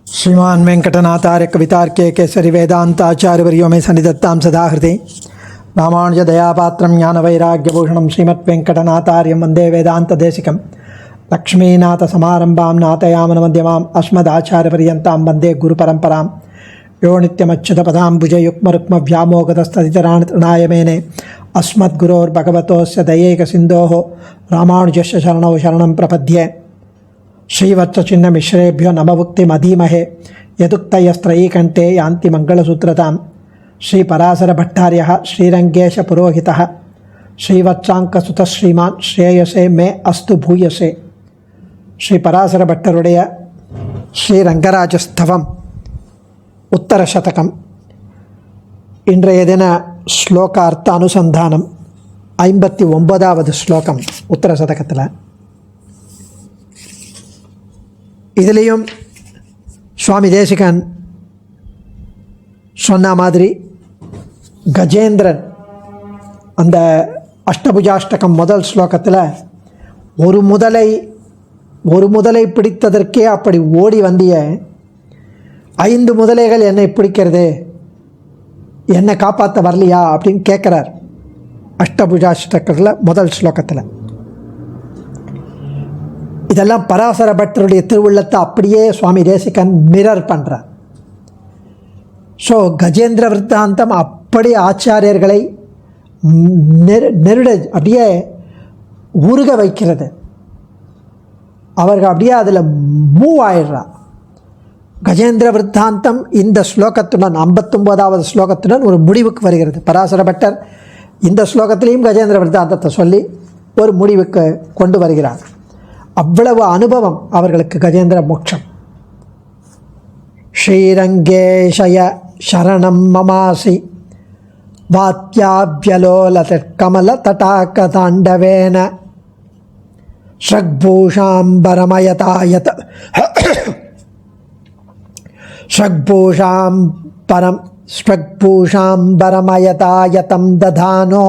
श्रीमान वेंकटनाथार्य कवितार्के केसरी वेदांताचार्यवर्यो मे सन्निधत्तां सदा हृदि रामानुज दयापात्रं ज्ञानवैराग्यभूषणं श्रीमद्वेंकटनाथार्यं वन्दे वेदान्तदेशिकं लक्ष्मीनाथसमारम्भां नाथयामनमध्यमाम् अस्मदाचार्यपर्यन्तां वन्दे गुरुपरम्परां यो नित्यमच्युतपदाम्बुजयुग्मरुक्मव्यामोगतस्तदितराणि तृणाय मेने अस्मद्गुरोर्भगवतोस्य दयैकसिन्धोः रामानुजस्य शरणौ शरणं प्रपद्ये श्रीवत्सचिन्नमिश्रेभ्यो नमभुक्तिमधीमहे यदुक्तयस्त्रयीकण्ठे यान्ति मङ्गलसूत्रतां श्रीपराशरभट्टार्यः श्रीरङ्गेशपुरोहितः श्रीवत्साङ्कसुतः श्रीमान् श्रेयसे मे अस्तु भूयसे. श्रीपराशरभट्टरुடைய ஸ்ரீரங்கராஜஸ்தவம் உத்தரசதகம். இன்றைய தின ஸ்லோகார்த்த அனுசந்தானம் 59வது ஸ்லோகம் உத்தரசதகத்தில். இதுலேயும் சுவாமி தேசிகன் சொன்ன மாதிரி கஜேந்திரன் அந்த அஷ்டபுஜாஷ்டகம் முதல் ஸ்லோகத்தில் ஒரு முதலை பிடித்ததற்கே அப்படி ஓடி வந்திய 5 முதலைகள் என்னை பிடிக்கிறது, என்னை காப்பாற்ற வரலையா அப்படின்னு கேட்குறார். அஷ்டபுஜாஷ்டகத்தில் முதல் ஸ்லோகத்தில் இதெல்லாம் பராசர பட்டருடைய திருவுள்ளத்தை அப்படியே சுவாமி தேசிகன் மிரர் பண்ணுறார். ஸோ கஜேந்திர விருத்தாந்தம் அப்படி ஆச்சாரியர்களை நெருட அப்படியே உருக வைக்கிறது. அவர்கள் அப்படியே அதில் மூவ் ஆயிடுறா. கஜேந்திர விருத்தாந்தம் இந்த ஸ்லோகத்துடன் 59வது ஸ்லோகத்துடன் ஒரு முடிவுக்கு வருகிறது. பராசர பட்டர் இந்த ஸ்லோகத்திலையும் கஜேந்திர விருத்தாந்தத்தை சொல்லி ஒரு முடிவுக்கு கொண்டு வருகிறார். அவ்வளவு அனுபவம் அவர்களுக்கு கஜேந்திர மோட்சம். ஸ்ரீரங்கேஷய சரணம் மமாசி வாத்யாப்யலோலதற்கமல தடாகதாண்டவேன ஷக்பூஷாம்பரமயதாயத ஷக்பூஷாம்பரமயதாயதம் ததானோ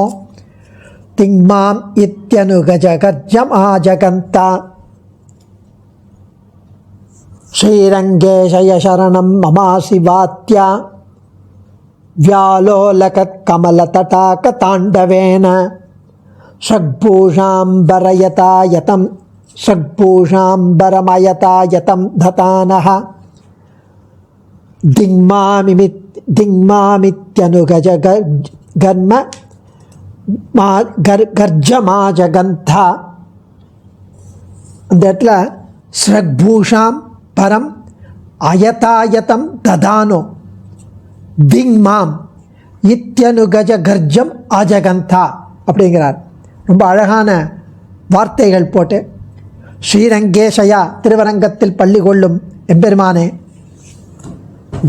திங்மாம் இத்யனுகஜகர்ஜமாஜகந்தா. ஸ்ரீரங்கேஷய சரணம் மமாசி வாத்யா व्यालोलकत्कमलतटाकताण्डवेन षड्भूषाम्बरमयतायतं दतानः दिङ्मामित्यनुगजगर्म கர்ஜமாஜகந்தா. அந்த இடத்துல ஸ்ரக்பூஷாம் பரம் அயதாயதம் ததானோ திங்மாம் இத்யனுகஜ கர்ஜம் அஜகந்தா அப்படிங்கிறார். ரொம்ப அழகான வார்த்தைகள் போட்டு ஸ்ரீரங்கேஷயா திருவரங்கத்தில் பள்ளி கொள்ளும் எம்பெருமானே,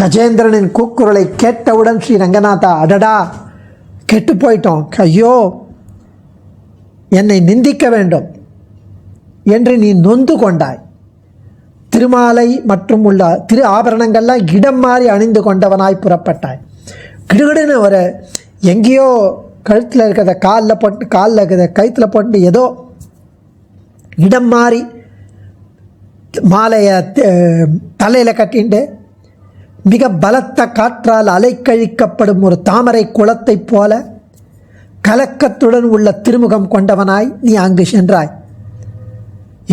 கஜேந்திரனின் கூக்குரலை கேட்டவுடன் ஸ்ரீரங்கநாதா அடடா கெட்டு போயிட்டோம், ஐயோ என்னை நிந்திக்க வேண்டும் என்று நீ நொந்து கொண்டாய். திருமாலை மற்றும் உள்ள திரு ஆபரணங்கள்லாம் இடம் மாறி அணிந்து கொண்டவனாய் புறப்பட்டாய். கிடுகிடுன்னு ஒரு எங்கேயோ கழுத்தில் இருக்கிறத காலில் இருக்கிறத கழுத்தில் போட்டு ஏதோ இடம் மாறி மாலையை தலையில் கட்டிண்டு மிக பலத்த காற்றால் அலைக்கழிக்கப்படும் ஒரு தாமரை குளத்தைப் போல கலக்கத்துடன் உள்ள திருமுகம் கொண்டவனாய் நீ அங்கு சென்றாய்.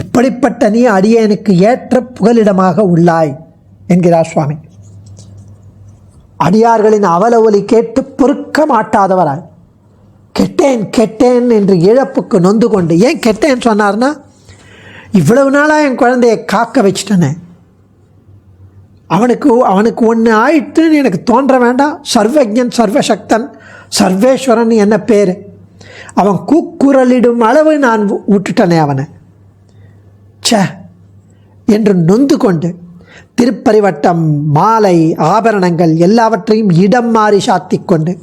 இப்படிப்பட்ட நீ அடியேனுக்கு ஏற்ற புகலிடமாக உள்ளாய் என்கிறார் சுவாமி. அடியார்களின் அவல ஒலி கேட்டு பொறுக்க மாட்டாதவராய் கெட்டேன் கெட்டேன் என்று இழப்புக்கு நொந்து கொண்டு, ஏன் கெட்டேன்னு சொன்னார்னா, இவ்வளவு நாளாக என் குழந்தையை காக்க வச்சுட்டேனே, அவனுக்கு ஒன்று ஆயிட்டுன்னு எனக்கு தோன்ற வேண்டாம். சர்வஜன் சர்வசக்தன் சர்வேஸ்வரன் என்ன பேர், அவன் கூக்குரலிடும் அளவு நான் விட்டுட்டனே அவனை என்று நொந்து கொண்டு திருப்பரிவட்டம் மாலை ஆபரணங்கள் எல்லாவற்றையும் இடம் மாறி சாத்தி கொண்டு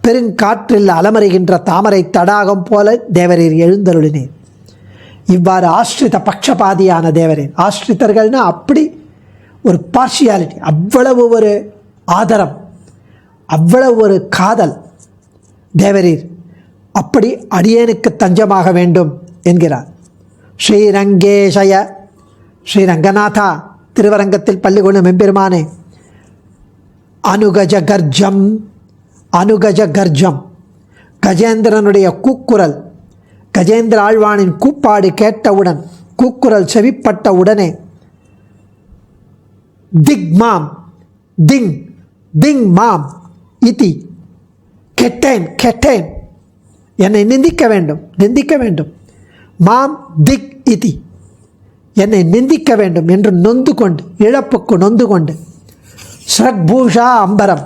பெருங்காற்றில் அலமருகின்ற தாமரை தடாகம் போல தேவரீர் எழுந்தருளினேன். இவ்வாறு ஆஸ்ரித பட்சபாதியான தேவரீர், ஆஸ்ரிதர்கள்னா அப்படி ஒரு பார்ஷியாலிட்டி, அவ்வளவு ஒரு ஆதரம், அவ்வளவு ஒரு காதல் தேவரீர், அப்படி அடியேனுக்கு தஞ்சமாக வேண்டும் என்கிறார். ஸ்ரீரங்கேஷய ஸ்ரீரங்கநாதா திருவரங்கத்தில் பள்ளி கொள்ளும் எம்பெருமானே, அனுகஜ கர்ஜம், அனுகஜ கர்ஜம், கஜேந்திரனுடைய கூக்குரல், கஜேந்திர ஆழ்வானின் கூப்பாடு கேட்டவுடன், கூக்குரல் செவிப்பட்ட உடனே, திக் மாம், திங் திங் மாம் இதி, கெட்டேன் கெட்டேன், என்னை நிந்திக்க வேண்டும் நிந்திக்க வேண்டும், மாம் திக் இதி, என்னை நிந்திக்க வேண்டும் என்று நொந்து கொண்டு, இழப்புக்கு நொந்து கொண்டு, ஸ்ரக்பூஷா அம்பரம்,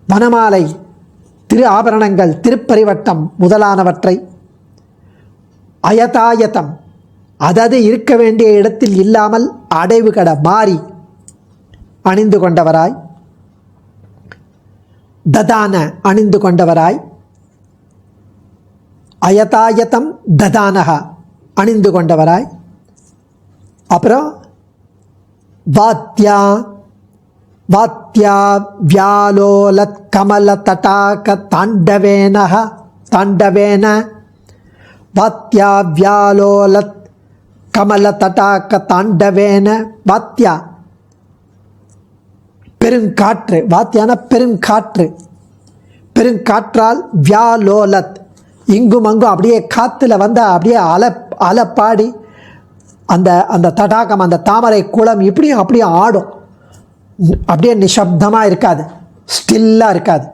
வனமாலை, திரு ஆபரணங்கள், திருப்பரிவட்டம் முதலானவற்றை, அயதாயதம், அதது இருக்க வேண்டிய இடத்தில் இல்லாமல் அடைவு கட மாறி அணிந்து கொண்டவராய், ததான அணிந்து கொண்டவராய், அயதாயதம் ததானக அணிந்து கொண்டவராய், அப்புறம் வாத்யா வாத்யா வியாலோலத் கமல தடாக தாண்டவேனக தாண்டவேன, வாத்யா வியாலோலத் கமல தடாக தாண்டவேன, வாத்யா பெருங்காற்று, வாத்தியான பெருங்காற்று, பெருங்காற்றால் வியாலோலத் இங்கும் அங்கும் அப்படியே காற்றுல வந்து அப்படியே அலப்பாடி அந்த அந்த தடாகம், அந்த தாமரை குளம் இப்படியும் அப்படியே ஆடும். அப்படியே நிசப்தமாக இருக்காது, ஸ்டில்லாக இருக்காது,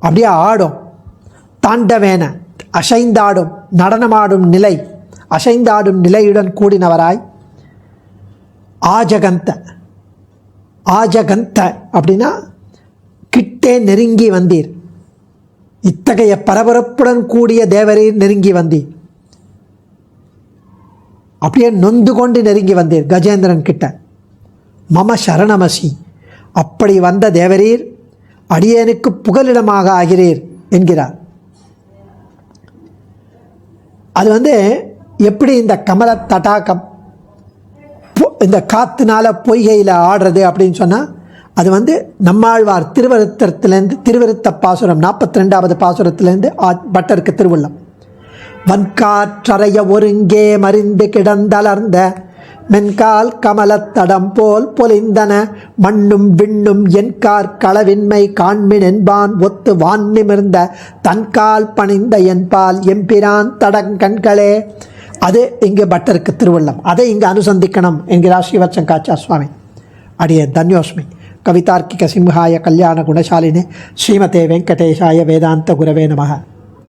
அப்படியே ஆடும். தாண்டவேன அசைந்தாடும், நடனமாடும் நிலை, அசைந்தாடும் நிலையுடன் கூடினவராய், ஆஜகந்த, ஆஜகந்த அப்படின்னா கிட்டே நெருங்கி வந்தீர், இத்தகைய பரபரப்புடன் கூடிய தேவரீர் நெருங்கி வந்தீர், அப்படியே நொந்து கொண்டு நெருங்கி வந்தீர் கஜேந்திரன் கிட்ட. மம சரணமசி, அப்படி வந்த தேவரீர் அடியேனுக்கு புகலிடமாக ஆகிறீர் என்கிறார். அது எப்படி இந்த கமல தடாகம் இந்த காத்துனால பொய்கையில் ஆடுறது அப்படின்னு சொன்னால், அது நம்மாழ்வார் திருவருத்த பாசுரம் 42வது பாசுரத்திலேருந்து பட்டருக்கு திருவுள்ளம். வன்காற்றறைய ஒருங்கே மறிந்து கிடந்தளர்ந்த மென்கால் கமலத்தடம் போல் பொலிந்தன மண்ணும் விண்ணும் என்கார் களவின்மை காண்மின் என்பான் ஒத்து வான் நிமிர்ந்த தன்கால் பணிந்த என்பால் எம்பிரான் தடங்கண்களே. அது இங்கே பட்டருக்கு திருவள்ளம், அதை இங்கே அனுசந்திக்கணும் என்கிறார் ஸ்ரீவத்சங்காச்சார்ய சுவாமி. அடியே தன்யோஸ்மி. கவிதார்க்கிக சிம்ஹாய கல்யாண குணசாலினே ஸ்ரீமதே வெங்கடேஷாய வேதாந்த குரவே நமः.